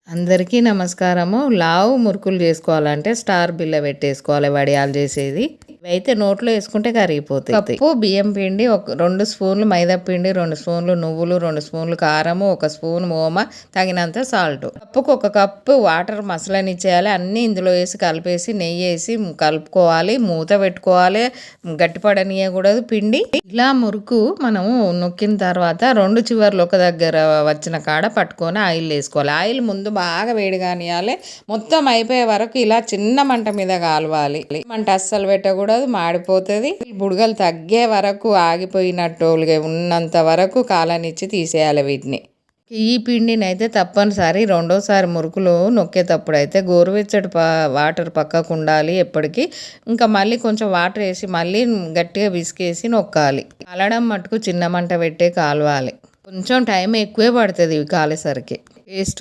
అందరికీ నమస్కారము. లావు మురుకులు చేసుకోవాలంటే స్టార్ బిల్ల పెట్టేసుకోవాలి వడియాలు చేసేది. ఇవైతే నోట్లో వేసుకుంటే కరిగిపోతాయి. కప్పు బియ్యం పిండి, 2 స్పూన్లు మైదా పిండి, 2 స్పూన్లు నువ్వులు, 2 స్పూన్లు కారము, 1 స్పూన్ ఓమ, తగినంత సాల్ట్. కప్పుకు 1 కప్పు వాటర్ మసలనిచ్చేయాలి. అన్నీ ఇందులో వేసి కలిపేసి నెయ్యి వేసి కలుపుకోవాలి. మూత పెట్టుకోవాలి. గట్టిపడనీయకూడదు పిండి. ఇలా మురుకు మనము నొక్కిన తర్వాత 2 చివర్లు ఒక దగ్గర వచ్చిన కాడ పట్టుకొని ఆయిల్ వేసుకోవాలి. ఆయిల్ ముందు బాగా వేడిగానియాలి. మొత్తం అయిపోయే వరకు ఇలా చిన్న మంట మీద కాలవాలి. మంట అస్సలు పెట్టకూడదు, మాడిపోతుంది. బుడగలు తగ్గే వరకు ఆగిపోయినట్టు ఉన్నంత వరకు కాలనిచ్చి తీసేయాలి వీటిని. ఈ పిండిని అయితే తప్పనిసరి రెండోసారి మురుకులు నొక్కేటప్పుడు అయితే గోరువెచ్చటి వాటర్ పక్కకు ఉండాలి ఎప్పటికీ. ఇంకా మళ్ళీ కొంచెం వాటర్ వేసి మళ్ళీ గట్టిగా విసికేసి నొక్కాలి. కాలడం మటుకు చిన్న మంట పెట్టే కాలవాలి. కొంచెం టైం ఎక్కువే పడుతుంది ఇవి కాలేసరికి. టేస్ట్